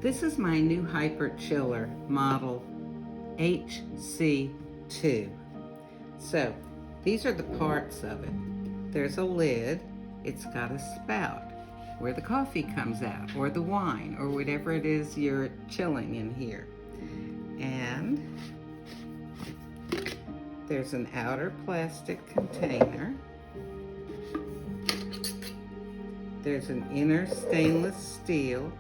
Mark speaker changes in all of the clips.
Speaker 1: This is my new HyperChiller model HC2. So these are the parts of it. There's a lid, it's got a spout where the coffee comes out, or the wine, or whatever it is you're chilling in here. And there's an outer plastic container. There's an inner stainless steel,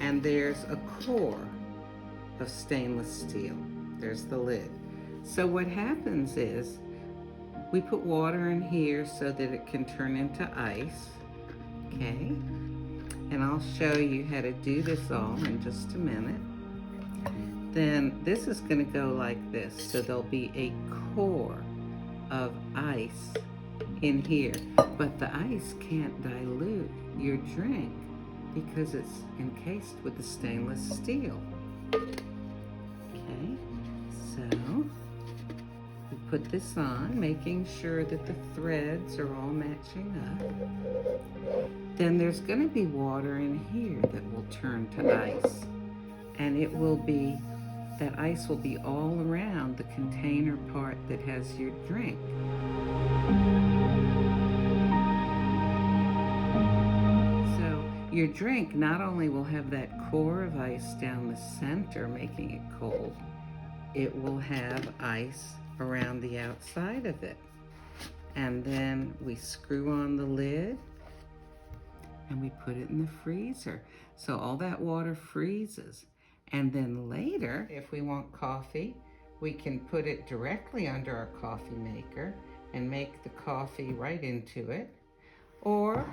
Speaker 1: and there's a core of stainless steel. There's the lid. So what happens is we put water in here so that it can turn into ice, okay? And I'll show you how to do this all in just a minute. Then this is going to go like this, so there'll be a core of ice in here, but the ice can't dilute your drink because it's encased with the stainless steel. Okay, so we put this on, making sure that the threads are all matching up. Then there's going to be water in here that will turn to ice, and it will be, that ice will be all around the container part that has your drink. So your drink not only will have that core of ice down the center making it cold, it will have ice around the outside of it. And then we screw on the lid and we put it in the freezer. So all that water freezes. And then later, if we want coffee, we can put it directly under our coffee maker and make the coffee right into it. Or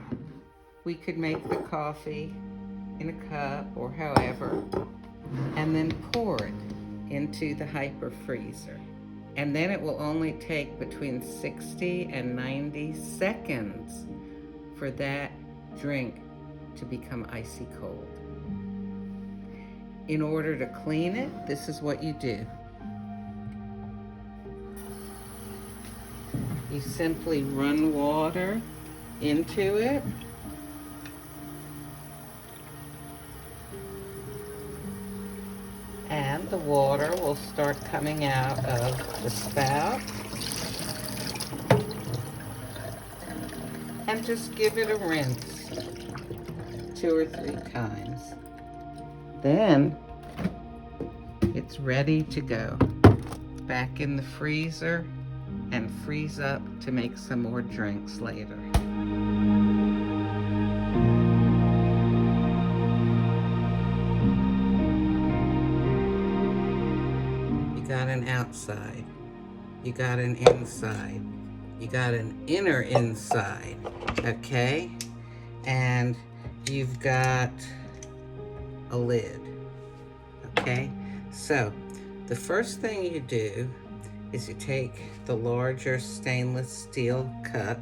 Speaker 1: we could make the coffee in a cup or however, and then pour it into the hyper freezer. And then it will only take between 60 and 90 seconds for that drink to become icy cold. In order to clean it, this is what you do. You simply run water into it. And the water will start coming out of the spout. And just give it a rinse 2 or 3 times. Then it's ready to go back in the freezer and freeze up to make some more drinks later. You got an outside, you got an inside, you got an inner inside, okay? And you've got a lid, okay? So the first thing you do is you take the larger stainless steel cup,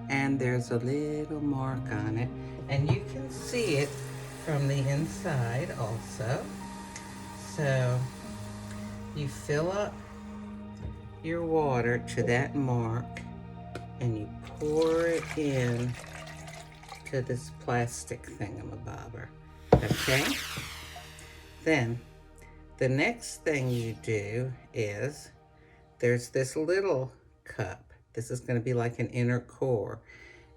Speaker 1: and there's a little mark on it, and you can see it from the inside also. So you fill up your water to that mark and you pour it in to this plastic thingamabobber. Okay? Then, the next thing you do is, there's this little cup. This is going to be like an inner core.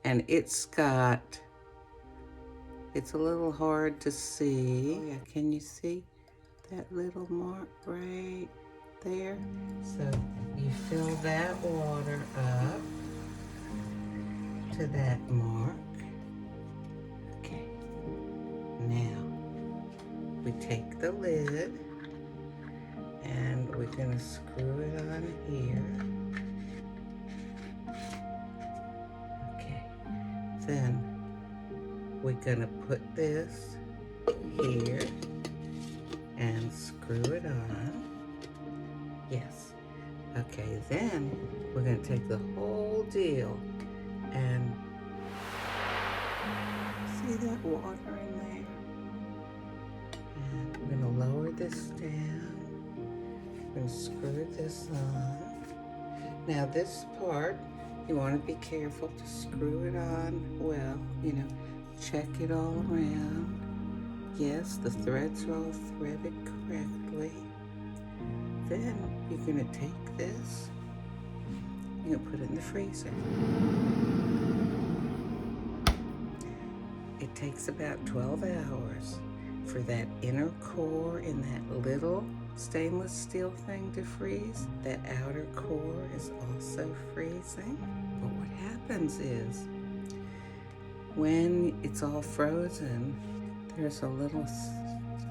Speaker 1: And it's a little hard to see. Yeah, can you see that little mark right there? So, you fill that water up to that mark. Okay. Now, we take the lid and we're going to screw it on here. Okay. Then we're going to put this here and screw it on. Yes. Okay, then we're going to take the whole deal and see that water in there? And we're going to lower this down. We're going to screw this on. Now this part, you want to be careful to screw it on well, check it all around. yes, the threads are all threaded correctly. Then you're going to take this, you're going to put it in the freezer. It takes about 12 hours for that inner core in that little stainless steel thing to freeze. That outer core is also freezing. But what happens is, when it's all frozen, there's a little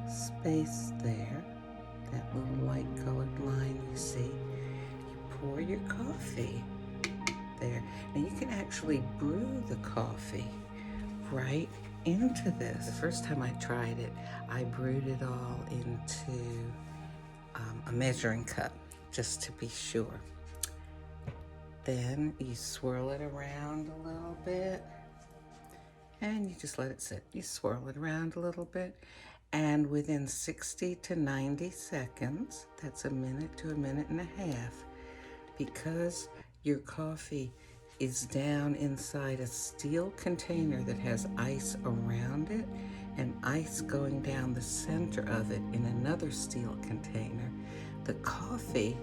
Speaker 1: space there, that little light colored line you see. You pour your coffee there. And you can actually brew the coffee right into this. The first time I tried it, I brewed it all into a measuring cup, just to be sure. Then you swirl it around a little bit, and you just let it sit. You swirl it around a little bit, and within 60 to 90 seconds, that's a minute to a minute and a half, because your coffee is down inside a steel container that has ice around it and ice going down the center of it in another steel container. The coffee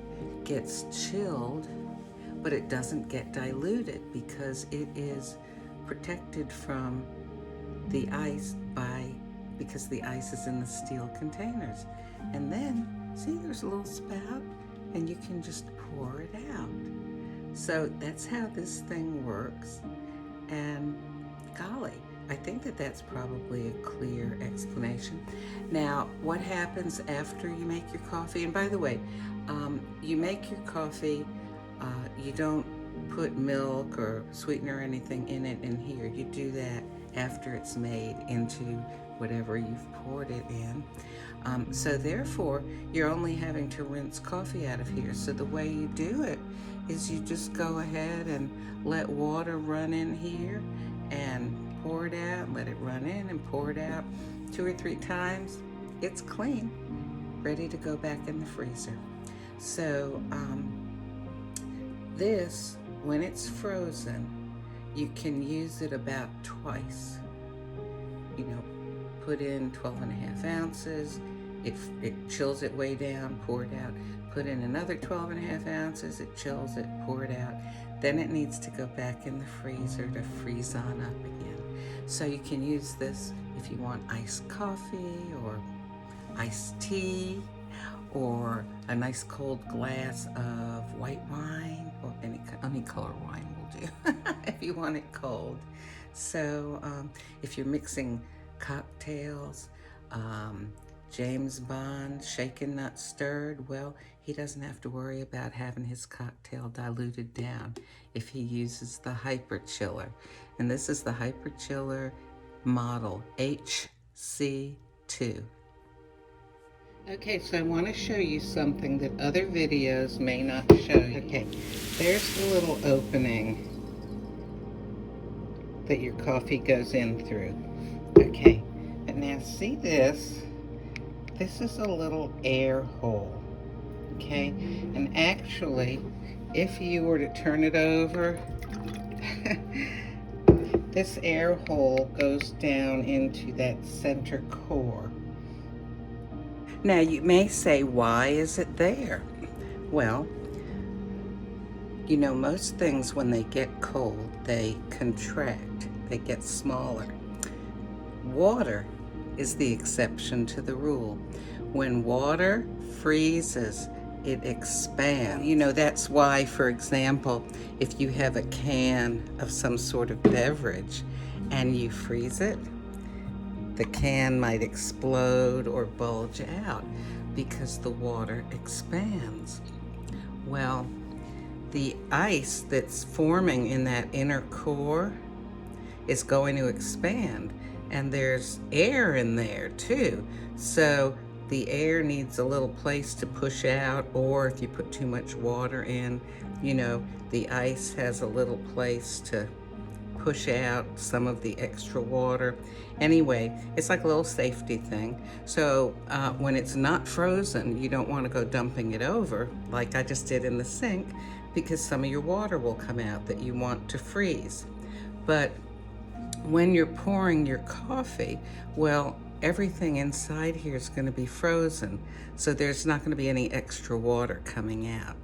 Speaker 1: gets chilled, but it doesn't get diluted because it is protected from the ice because the ice is in the steel containers. And then, see, there's a little spout, and you can just pour it out. So that's how this thing works, and golly, I think that that's probably a clear explanation. Now, what happens after you make your coffee? And by the way, you make your coffee, you don't put milk or sweetener or anything in it in here. You do that after it's made into whatever you've poured it in. So therefore, you're only having to rinse coffee out of here. So the way you do it is you just go ahead and let water run in here and pour it out, let it run in and pour it out 2 or 3 times. It's clean, ready to go back in the freezer. So this, when it's frozen, you can use it about twice. You know, put in 12.5 ounces, it chills it way down, pour it out. Put in another 12.5 ounces, it chills it, pour it out. Then it needs to go back in the freezer to freeze on up again. So you can use this if you want iced coffee or iced tea or a nice cold glass of white wine, or any color wine will do if you want it cold. So if you're mixing cocktails, James Bond, shaken not stirred, well, he doesn't have to worry about having his cocktail diluted down if he uses the HyperChiller. And this is the HyperChiller model HC2. Okay, so I want to show you something that other videos may not show you. Okay, there's the little opening that your coffee goes in through. Okay, and now see this? This is a little air hole, okay? And actually, if you were to turn it over, this air hole goes down into that center core. Now, you may say, why is it there? Well, you know, most things when they get cold, they contract, they get smaller. Water is the exception to the rule. When water freezes, it expands. You know, that's why, for example, if you have a can of some sort of beverage and you freeze it, the can might explode or bulge out because the water expands. Well, the ice that's forming in that inner core is going to expand, and there's air in there too. So the air needs a little place to push out, or if you put too much water in, you know, the ice has a little place to push out some of the extra water. Anyway, it's like a little safety thing. So when it's not frozen, you don't want to go dumping it over like I just did in the sink, because some of your water will come out that you want to freeze. But when you're pouring your coffee, well, everything inside here is going to be frozen, so there's not going to be any extra water coming out.